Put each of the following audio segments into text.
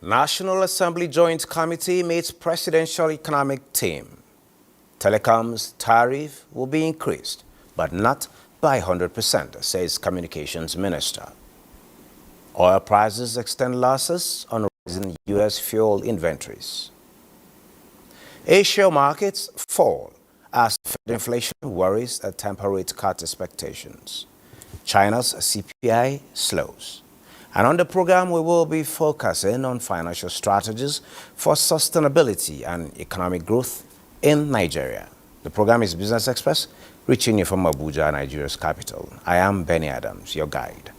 National Assembly Joint Committee meets Presidential Economic Team. Telecoms tariff will be increased, but not by 100%, says Communications Minister. Oil prices extend losses on rising U.S. fuel inventories. Asia markets fall as Fed inflation worries a temporary rate cut expectations. China's CPI slows. And on the program, we will be focusing on financial strategies for sustainability and economic growth in Nigeria. The program is Business Express, reaching you from Abuja, Nigeria's capital. I am Benny Adams, your guide.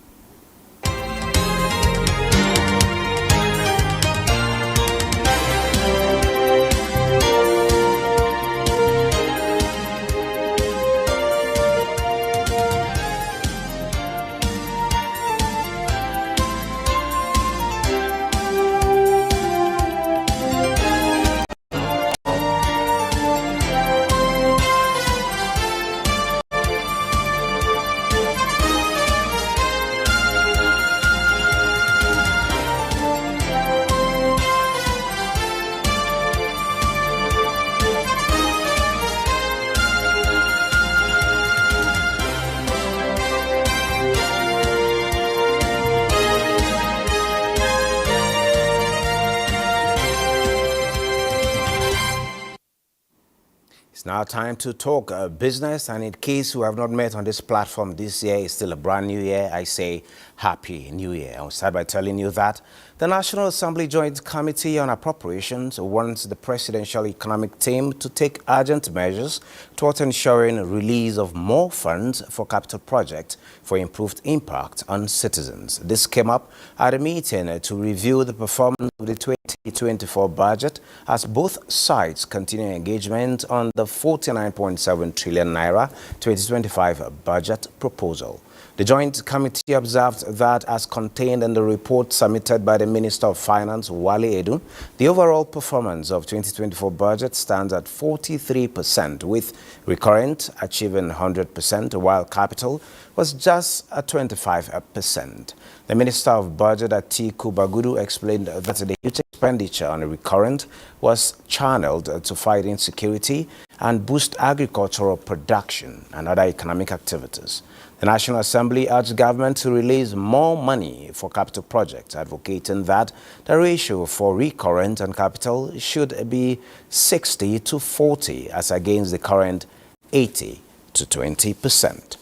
It's now time to talk business, and in case you have not met on this platform, this year is still a brand new year. I say Happy New Year. I'll start by telling you that the National Assembly Joint Committee on Appropriations wants the Presidential Economic Team to take urgent measures towards ensuring release of more funds for capital projects for improved impact on citizens. This came up at a meeting to review the performance of the 2024 budget as both sides continue engagement on the 49.7 trillion naira 2025 budget proposal. The Joint Committee observed that, as contained in the report submitted by the Minister of Finance, Wale Edun, the overall performance of 2024 budget stands at 43%, with recurrent achieving 100%, while capital was just at 25%. The Minister of Budget, Atiku Bagudu, explained that the huge expenditure on recurrent was channeled to fight insecurity and boost agricultural production and other economic activities. The National Assembly urged government to release more money for capital projects, advocating that the ratio for recurrent and capital should be 60 to 40 as against the current 80 to 20%.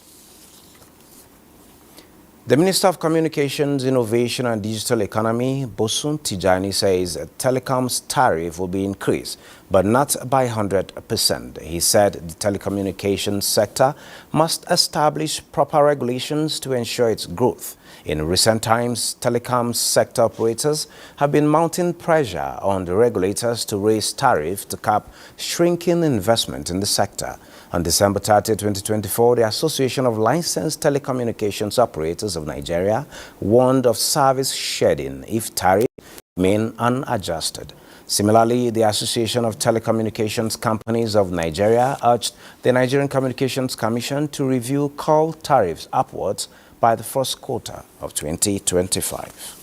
The Minister of Communications, Innovation and Digital Economy, Bosun Tijani, says telecoms tariff will be increased, but not by 100%. He said the telecommunications sector must establish proper regulations to ensure its growth. In recent times, telecoms sector operators have been mounting pressure on the regulators to raise tariffs to cap shrinking investment in the sector. On December 30, 2024, the Association of Licensed Telecommunications Operators of Nigeria warned of service shedding if tariffs remain unadjusted. Similarly, the Association of Telecommunications Companies of Nigeria urged the Nigerian Communications Commission to review call tariffs upwards by the first quarter of 2025.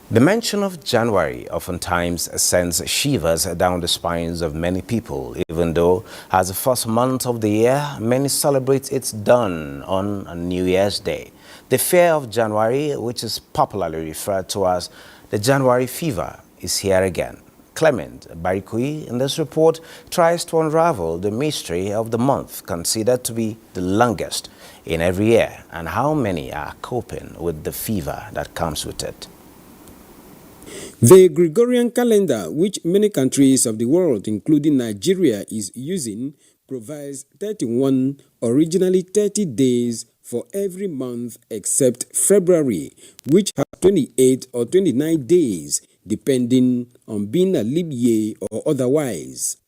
The mention of January oftentimes sends shivers down the spines of many people, even though as the first month of the year, many celebrate its dawn on New Year's Day. The fear of January, which is popularly referred to as the January fever, is here again. Clement Barikui, in this report, tries to unravel the mystery of the month considered to be the longest in every year and how many are coping with the fever that comes with it. The Gregorian calendar, which many countries of the world, including Nigeria, is using, provides 31, originally 30 days for every month except February, which has 28 or 29 days, depending on being a leap year or otherwise.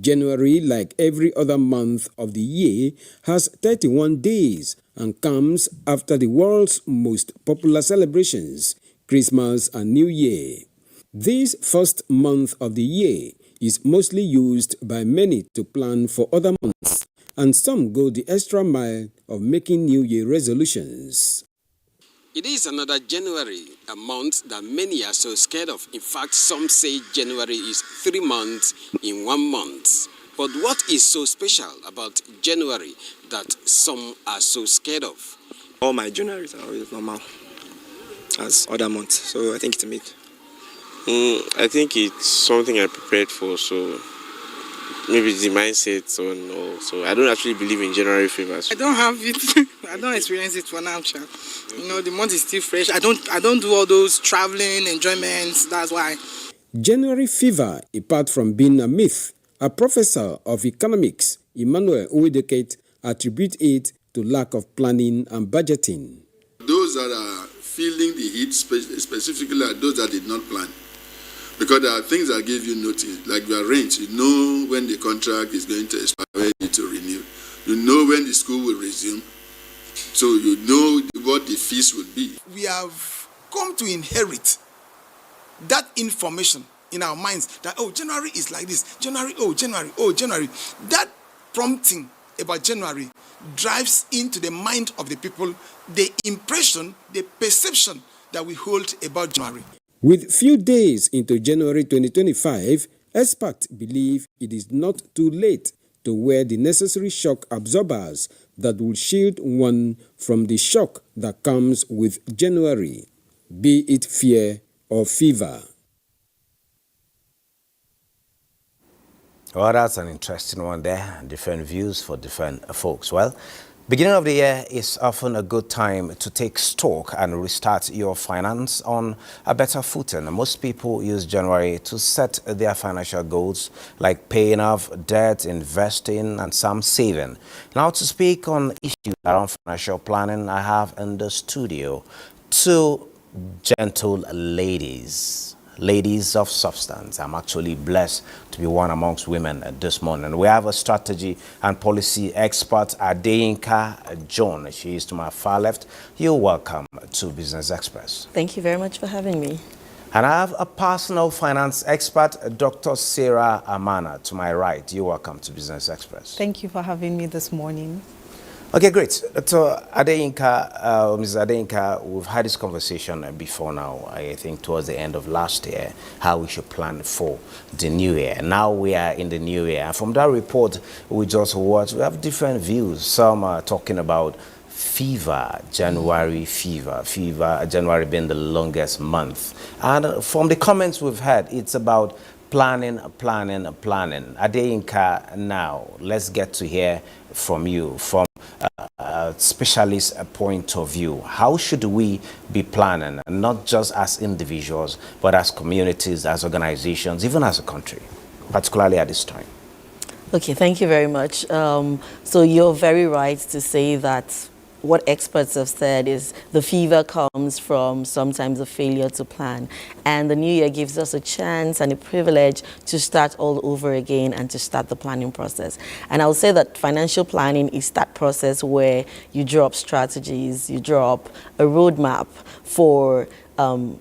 January, like every other month of the year, has 31 days and comes after the world's most popular celebrations, Christmas and New Year. This first month of the year is mostly used by many to plan for other months, and some go the extra mile of making New Year resolutions. It is another January, a month that many are so scared of. In fact, some say January is 3 months in 1 month. But what is so special about January that some are so scared of? All my Januaries are always normal as other months, so I think it's a myth. I think it's something I prepared for, so maybe it's the mindset or no. So I don't actually believe in January fevers. I don't have it. I don't experience it for now, child. You know, the month is still fresh. I don't do all those traveling enjoyments. That's why. January fever, apart from being a myth, a professor of economics, Emmanuel Uwedeket, attributes it to lack of planning and budgeting. Those that are feeling the heat specifically are those that did not plan. Because there are things that give you notice, like your rent. You know when the contract is going to expire, you need to renew. You know when the school will resume. So you know what the fees will be. We have come to inherit that information in our minds that, oh, January is like this. January, oh, January, oh, January. That prompting about January drives into the mind of the people the impression, the perception that we hold about January. With few days into January 2025, experts believe it is not too late to wear the necessary shock absorbers that will shield one from the shock that comes with January, be it fear or fever. Well, that's an interesting one there. Different views for different folks. Well, beginning of the year is often a good time to take stock and restart your finance on a better footing. Most people use January to set their financial goals like paying off debt, investing, and some saving. Now, to speak on issues around financial planning, I have in the studio two gentle ladies of substance. I'm actually blessed to be one amongst women this morning. We have a strategy and policy expert, Adeyinka John. She is to my far left. You're welcome to Business Express. Thank you very much for having me. And I have a personal finance expert, Dr. Sarah Amana, to my right. You're welcome to Business Express. Thank you for having me this morning. Okay, great. So, Adeyinka, Ms. Adeyinka, we've had this conversation before now, I think towards the end of last year, how we should plan for the new year. Now we are in the new year. And from that report we just watched, we have different views. Some are talking about fever, January January being the longest month. And from the comments we've had, it's about planning. Adeyinka, now let's get to hear from you, from a specialist point of view. How should we be planning, not just as individuals, but as communities, as organizations, even as a country, particularly at this time? Okay, thank you very much. So you're very right to say that what experts have said is the fever comes from sometimes a failure to plan. And the new year gives us a chance and a privilege to start all over again and to start the planning process. And I would say that financial planning is that process where you draw up strategies, you draw up a roadmap for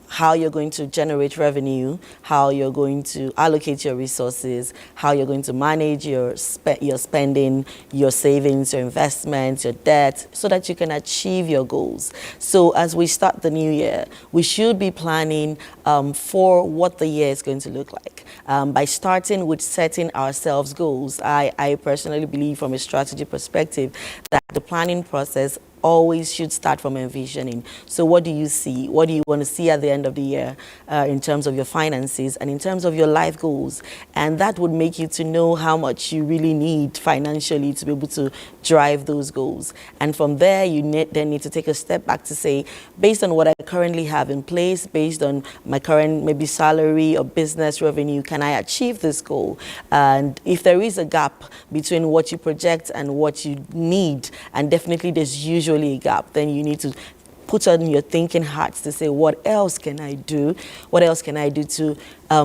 how you're going to generate revenue, how you're going to allocate your resources, how you're going to manage your spending, your savings, your investments, your debt, so that you can achieve your goals. So as we start the new year, we should be planning for what the year is going to look like. By starting with setting ourselves goals, I personally believe from a strategy perspective that the planning process always should start from envisioning. So what do you see? What do you want to see at the end of the year in terms of your finances and in terms of your life goals? And that would make you to know how much you really need financially to be able to drive those goals. And from there, you then need to take a step back to say, based on what I currently have in place, based on my current maybe salary or business revenue, can I achieve this goal? And if there is a gap between what you project and what you need, and definitely there's usually a gap, then you need to put on your thinking hats to say, what else can I do? What else can I do to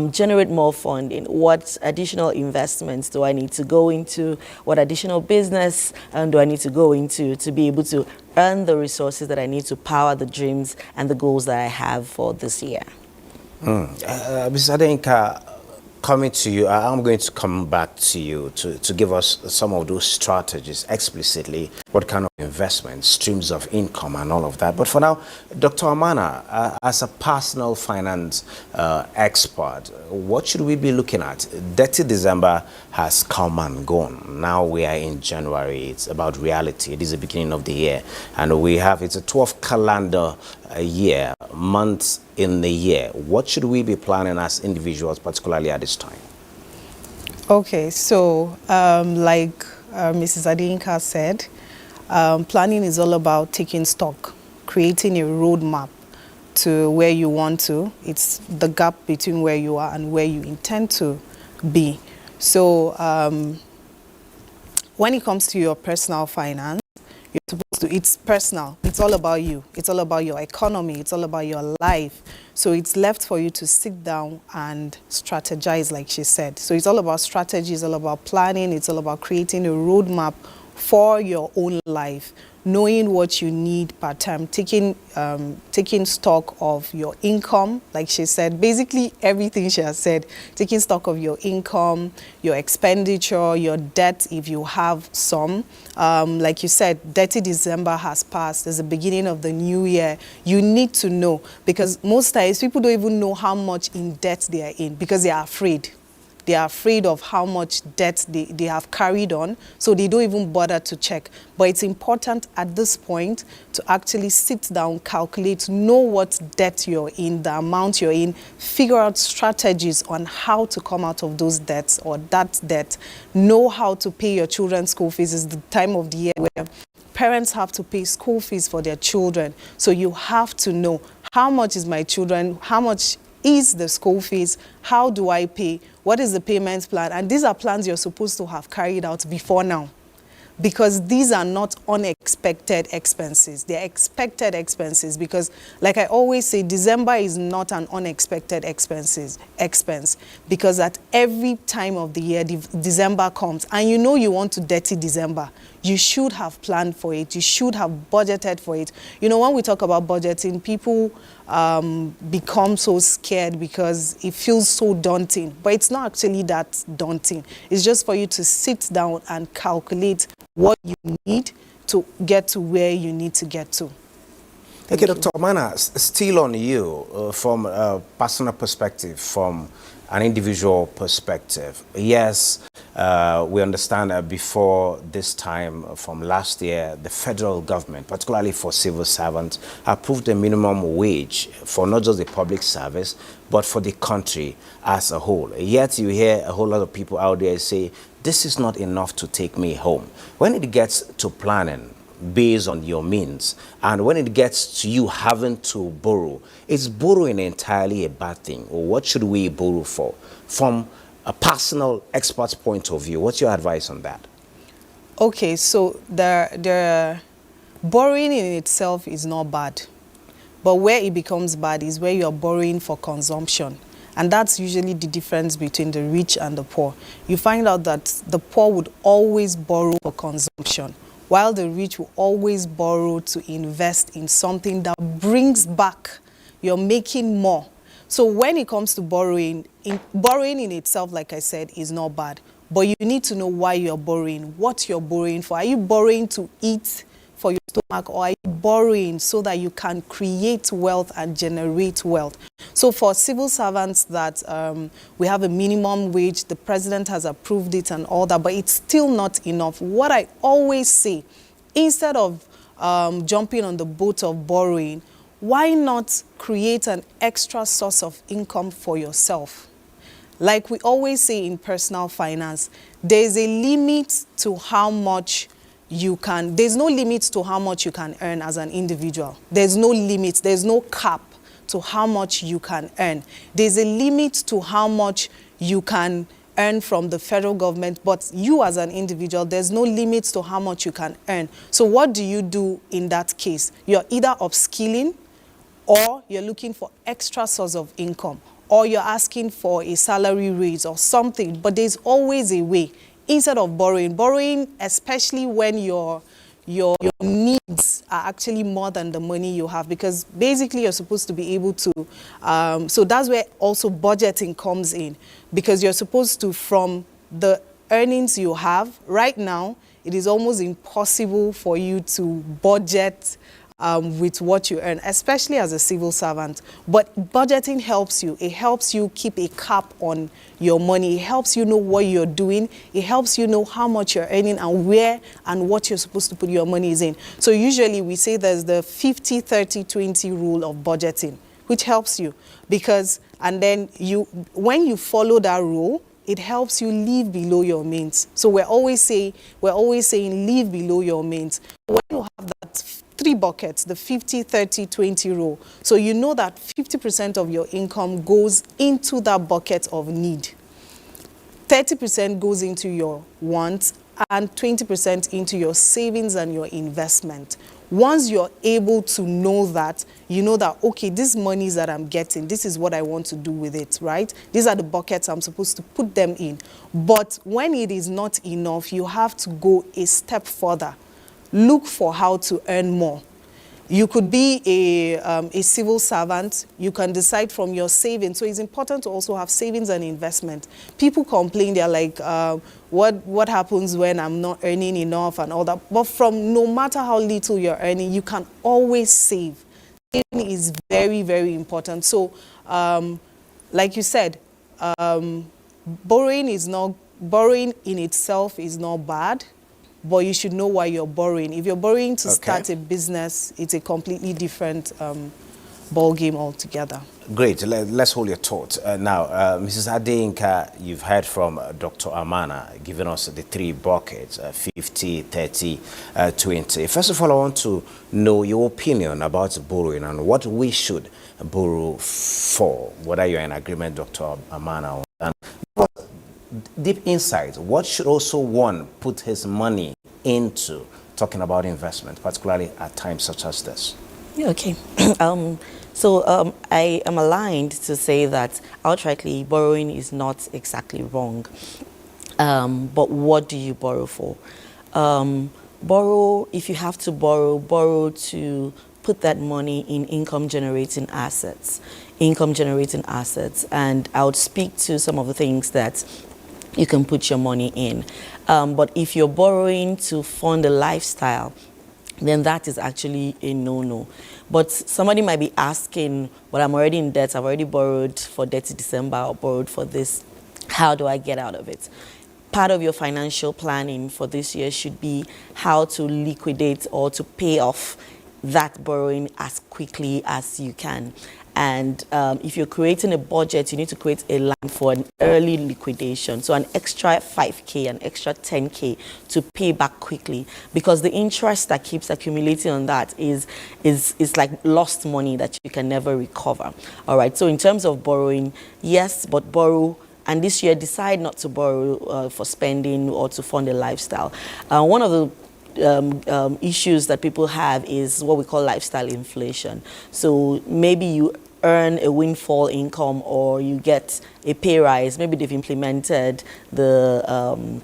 generate more funding? What additional investments do I need to go into? What additional business do I need to go into to be able to earn the resources that I need to power the dreams and the goals that I have for this year? Ms. Adeyinka, coming to you, I'm going to come back to you to give us some of those strategies explicitly what kind of investment, streams of income and all of that. But for now, Dr. Amana, as a personal finance expert, what should we be looking at? Dirty December has come and gone. Now we are in January. It's about reality. It is the beginning of the year. And it's a 12th calendar year, months in the year. What should we be planning as individuals, particularly at this time? Okay, so like Mrs. Adinka said, planning is all about taking stock, creating a roadmap to where you want to. It's the gap between where you are and where you intend to be. So when it comes to your personal finance, you're supposed to, it's personal. It's all about you. It's all about your economy. It's all about your life. So it's left for you to sit down and strategize, like she said. So it's all about strategy. It's all about planning. It's all about creating a roadmap for your own life, knowing what you need per term, taking stock of your income, like she said, basically everything she has said, taking stock of your income, your expenditure, your debt if you have some. Like you said, Dirty December has passed. There's the beginning of the new year. You need to know, because most times people don't even know how much in debt they are in because they are afraid. They are afraid of how much debt they have carried on, so they don't even bother to check. But it's important at this point to actually sit down, calculate, know what debt you're in, the amount you're in, figure out strategies on how to come out of those debts or that debt, know how to pay your children's school fees. It's the time of the year where parents have to pay school fees for their children. So you have to know, how much is my children, how much is the school fees, how do I pay, what is the payments plan? And these are plans you're supposed to have carried out before now, because these are not unexpected expenses. They're expected expenses, because like I always say, December is not an unexpected expense, because at every time of the year, December comes and you know you want to dirty December. You should have planned for it. You should have budgeted for it. You know, when we talk about budgeting, people become so scared because it feels so daunting. But it's not actually that daunting. It's just for you to sit down and calculate what you need to get to where you need to get to. Okay, Dr. Amana, still on you, from a personal perspective, from an individual perspective. Yes, we understand that before this time from last year, the federal government, particularly for civil servants, approved a minimum wage for not just the public service, but for the country as a whole. Yet you hear a whole lot of people out there say, this is not enough to take me home. When it gets to planning, based on your means, and when it gets to you having to borrow, is borrowing entirely a bad thing? Or what should we borrow for? From a personal expert's point of view, what's your advice on that? Okay, so the borrowing in itself is not bad, but where it becomes bad is where you're borrowing for consumption. And that's usually the difference between the rich and the poor. You find out that the poor would always borrow for consumption, while the rich will always borrow to invest in something that brings back. You're making more. So when it comes to borrowing in itself, like I said, is not bad. But you need to know why you're borrowing, what you're borrowing for. Are you borrowing to eat for your stomach, or are you borrowing so that you can create wealth and generate wealth? So for civil servants that we have a minimum wage, the president has approved it and all that, but it's still not enough. What I always say, instead of jumping on the boat of borrowing, why not create an extra source of income for yourself? Like we always say in personal finance, there's a limit to how much you can, there's no limit to how much you can earn as an individual. There's no limit, there's no cap to how much you can earn. There's a limit to how much you can earn from the federal government, but you as an individual, there's no limit to how much you can earn. So what do you do in that case? You're either upskilling, or you're looking for extra source of income, or you're asking for a salary raise or something, but there's always a way. Instead of borrowing, especially when your needs are actually more than the money you have, because basically you're supposed to be able to, so that's where also budgeting comes in, because you're supposed to, from the earnings you have right now, it is almost impossible for you to budget with what you earn, especially as a civil servant. But budgeting helps you. It helps you keep a cap on your money. It helps you know what you're doing. It helps you know how much you're earning and where and what you're supposed to put your money in. So usually we say there's the 50-30-20 rule of budgeting, which helps you because, and then when you follow that rule, it helps you live below your means. So we're always saying live below your means. When you have that 3 buckets, the 50-30-20 rule, so you know that 50% of your income goes into that bucket of need. 30% goes into your wants and 20% into your savings and your investment. Once you're able to know that, you know that, okay, these monies that I'm getting, this is what I want to do with it, right? These are the buckets I'm supposed to put them in. But when it is not enough, you have to go a step further. Look for how to earn more. You could be a civil servant. You can decide from your savings. So it's important to also have savings and investment. People complain, they're like, what happens when I'm not earning enough and all that. But from no matter how little you're earning, you can always save. Saving is very, very important. So like you said, borrowing in itself is not bad. But you should know why you're borrowing. If you're borrowing to start a business, it's a completely different ball game altogether. Great. Let's hold your thoughts. Now, Mrs. Adeyinka, you've heard from Dr. Amana giving us the 3 buckets, 50, 30, 20. First of all, I want to know your opinion about borrowing and what we should borrow for, whether you're in agreement, Dr. Amana. And deep insight, what should also one put his money into, talking about investment, particularly at times such as this? Okay. I am aligned to say that outrightly borrowing is not exactly wrong. But what do you borrow for? Borrow, if you have to borrow to put that money in income-generating assets. And I would speak to some of the things that you can put your money in. But if you're borrowing to fund a lifestyle, then that is actually a no-no. But somebody might be asking, but I'm already in debt, I've already borrowed for Dirty December, or borrowed for this, how do I get out of it? Part of your financial planning for this year should be how to liquidate or to pay off that borrowing as quickly as you can. And if you're creating a budget, you need to create a line for an early liquidation. So an extra 5K, an extra 10K to pay back quickly. Because the interest that keeps accumulating on that is like lost money that you can never recover. All right, so in terms of borrowing, yes, but borrow. And this year, decide not to borrow for spending or to fund a lifestyle. One of the issues that people have is what we call lifestyle inflation. So maybe you earn a windfall income or you get a pay rise. Maybe they've implemented the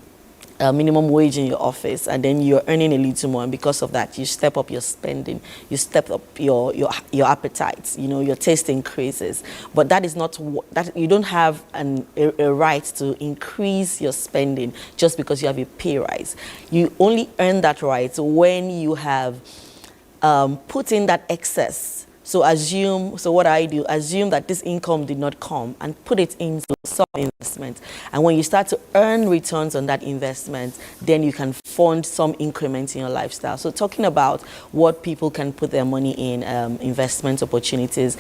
minimum wage in your office, and then you're earning a little more, and because of that you step up your spending, you step up your appetites, you know, your taste increases. But that is not that you don't have a right to increase your spending just because you have a pay rise. You only earn that right when you have put in that excess. So what I do, assume that this income did not come and put it into some investment. And when you start to earn returns on that investment, then you can fund some increment in your lifestyle. So talking about what people can put their money in, investment opportunities,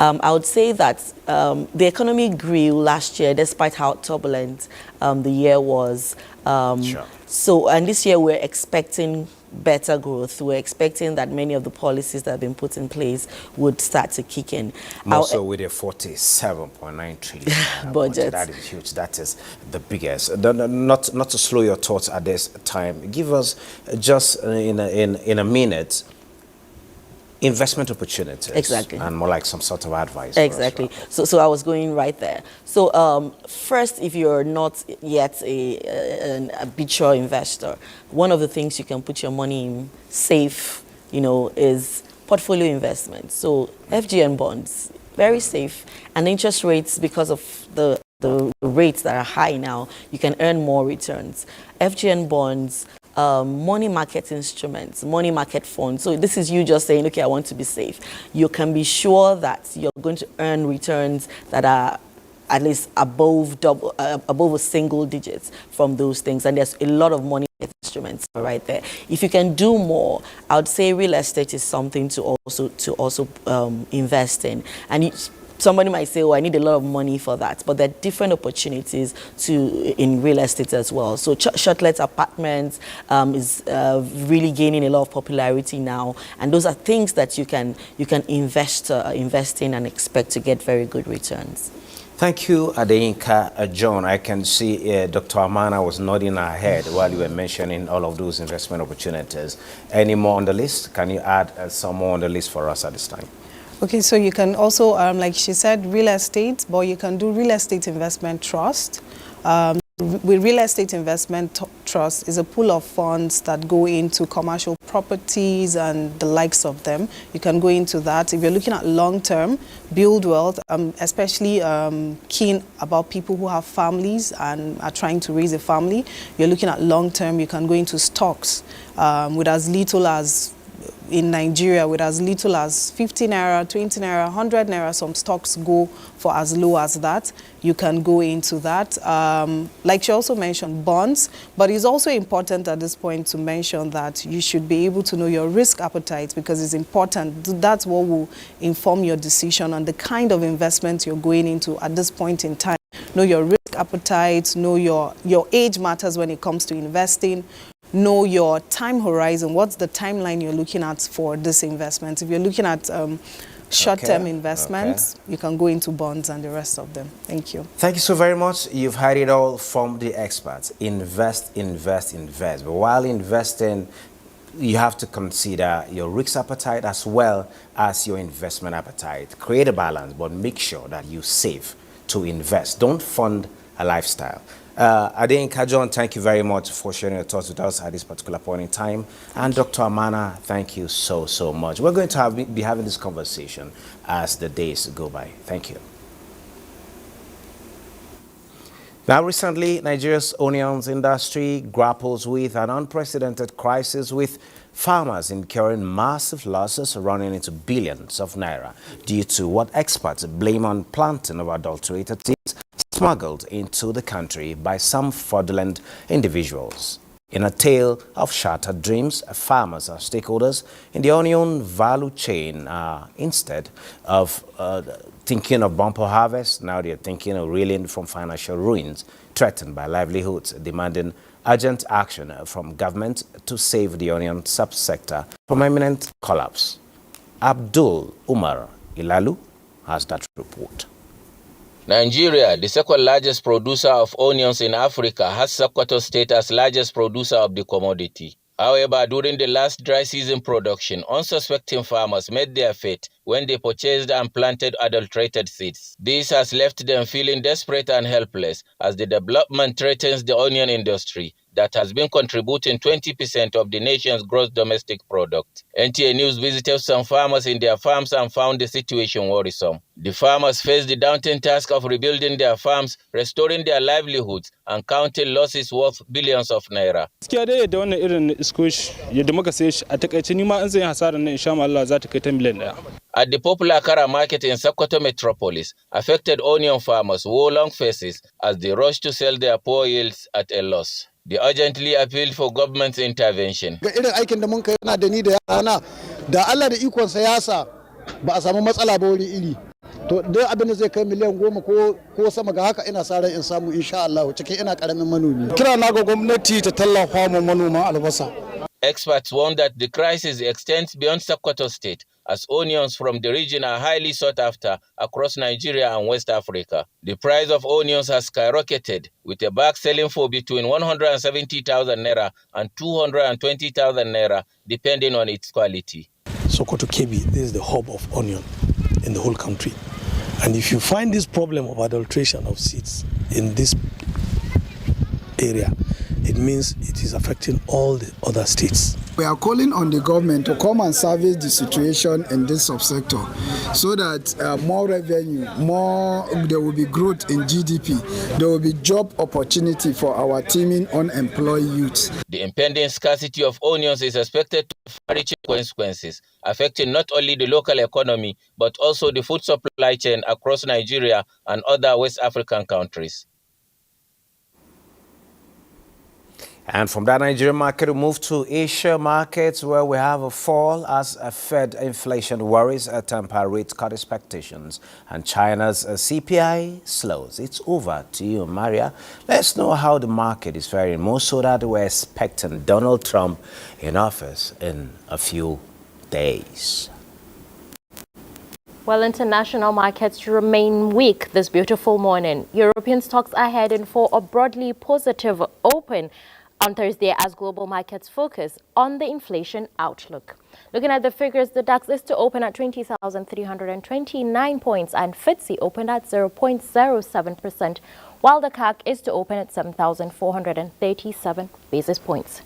I would say that the economy grew last year despite how turbulent the year was. Sure. So, and this year we're expecting better growth. We're expecting that many of the policies that have been put in place would start to kick in. Also with a 47.9 trillion budget. That is huge. That is the biggest. Not to slow your thoughts at this time. Give us just in a minute investment opportunities. Exactly. And more like some sort of advice. Exactly. So I was going right there. So first, if you're not yet an habitual investor, one of the things you can put your money in safe, you know, is portfolio investment. So FGN bonds, very safe, and interest rates, because of the rates that are high now, you can earn more returns. FGN bonds money market instruments, money market funds. So this is you just saying, okay, I want to be safe. You can be sure that you're going to earn returns that are at least above a single digits from those things, and there's a lot of money instruments right there. If you can do more, I would say real estate is something to also invest in. And somebody might say, oh, I need a lot of money for that, but there are different opportunities in real estate as well. So shortlet apartments is really gaining a lot of popularity now, and those are things that you can invest in and expect to get very good returns. Thank you, Adeyinka John. I can see Dr. Amana was nodding her head while you were mentioning all of those investment opportunities. Any more on the list? Can you add some more on the list for us at this time? Okay, so you can also, like she said, real estate, but you can do real estate investment trust. With real estate investment trust is a pool of funds that go into commercial properties and the likes of them. You can go into that. If you're looking at long-term, build wealth, especially keen about people who have families and are trying to raise a family. You're looking at long-term, you can go into stocks with as little as, in Nigeria, with as little as 50 naira, 20 naira, 100 naira, some stocks go for as low as that. You can go into that. Like she also mentioned, bonds, but it's also important at this point to mention that you should be able to know your risk appetite, because it's important. That's what will inform your decision on the kind of investment you're going into at this point in time. Know your risk appetite, know your age matters when it comes to investing. Know your time horizon. What's the timeline you're looking at for this investment? If you're looking at short-term investments, you can go into bonds and the rest of them. Thank you. Thank you so very much. You've heard it all from the experts. Invest, invest, invest. But while investing, you have to consider your risk appetite as well as your investment appetite. Create a balance, but make sure that you save to invest. Don't fund a lifestyle. Adeyinka John, thank you very much for sharing your thoughts with us at this particular point in time. And Dr. Amana, thank you so much. We're going to be having this conversation as the days go by. Thank you. Now, recently, Nigeria's onions industry grapples with an unprecedented crisis, with farmers incurring massive losses running into billions of naira due to what experts blame on planting of adulterated seeds smuggled into the country by some fraudulent individuals. In a tale of shattered dreams, farmers are stakeholders in the onion value chain. Instead of thinking of bumper harvest, now they're thinking of reeling from financial ruins, threatened by livelihoods, demanding urgent action from government to save the onion subsector from imminent collapse. Abdul Umar Ilalu has that report. Nigeria, the second largest producer of onions in Africa, has Sokoto State as largest producer of the commodity. However, during the last dry season production, unsuspecting farmers made their fate when they purchased and planted adulterated seeds. This has left them feeling desperate and helpless as the development threatens the onion industry that has been contributing 20% of the nation's gross domestic product. NTA News visited some farmers in their farms and found the situation worrisome. The farmers face the daunting task of rebuilding their farms, restoring their livelihoods, and counting losses worth billions of naira. At the popular Kara market in Sokoto metropolis, affected onion farmers wore long faces as they rushed to sell their poor yields at a loss. They urgently appealed for government's intervention. To dai abin da zai kai miliyan 10 ko sama ga haka ina sa ran in samu insha Allah cikin ina karamin manomi. Kira na ga gwamnati ta tallafa mu manoman albasa. Experts warn that the crisis extends beyond Sokoto State, as onions from the region are highly sought after across Nigeria and West Africa. The price of onions has skyrocketed, with a bag selling for between 170,000 naira and 220,000 naira, depending on its quality. Sokoto Kebbi, this is the hub of onion in the whole country. And if you find this problem of adulteration of seeds in this area, it means it is affecting all the other states. We are calling on the government to come and service the situation in this subsector so that more revenue, there will be growth in GDP, there will be job opportunity for our teeming unemployed youths. The impending scarcity of onions is expected to have far-reaching consequences, affecting not only the local economy, but also the food supply chain across Nigeria and other West African countries. And from that Nigerian market, we move to Asia markets, where we have a fall as Fed inflation worries temper rate cut expectations, and China's CPI slows. It's over to you, Maria. Let's know how the market is faring, more so that we're expecting Donald Trump in office in a few days. Well, international markets remain weak this beautiful morning. European stocks are heading for a broadly positive open on Thursday as global markets focus on the inflation outlook. Looking at the figures, the DAX is to open at 20,329 points and FTSE opened at 0.07%, while the CAC is to open at 7,437 basis points.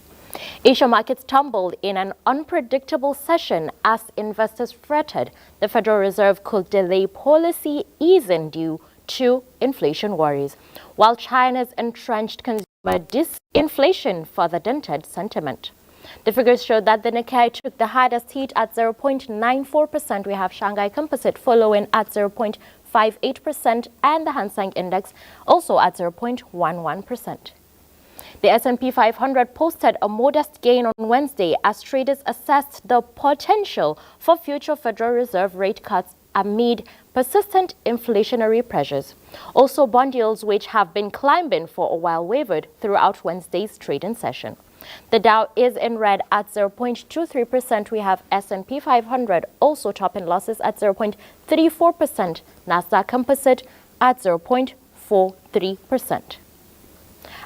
Asia markets tumbled in an unpredictable session as investors fretted the Federal Reserve could delay policy easing due to inflation worries, while China's entrenched consumer disinflation further dented sentiment. The figures showed that the Nikkei took the hardest hit at 0.94%. We have Shanghai Composite following at 0.58% and the Hang Seng Index also at 0.11%. The S&P 500 posted a modest gain on Wednesday as traders assessed the potential for future Federal Reserve rate cuts amid persistent inflationary pressures. Also, bond yields, which have been climbing for a while, wavered throughout Wednesday's trading session. The Dow is in red at 0.23%. We have S&P 500 also topping losses at 0.34%. Nasdaq Composite at 0.43%.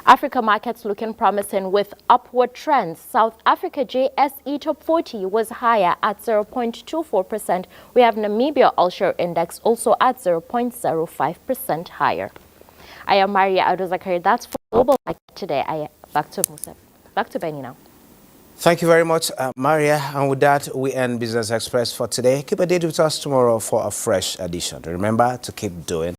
Africa markets looking promising with upward trends. South Africa JSE Top 40 was higher at 0.24%. We have Namibia All-Share Index also at 0.05% higher. I am Maria Ado-Zakari. That's for Global Market today. Back to Musa. Back to Benny now. Thank you very much, Maria. And with that, we end Business Express for today. Keep a date with us tomorrow for a fresh edition. Remember to keep doing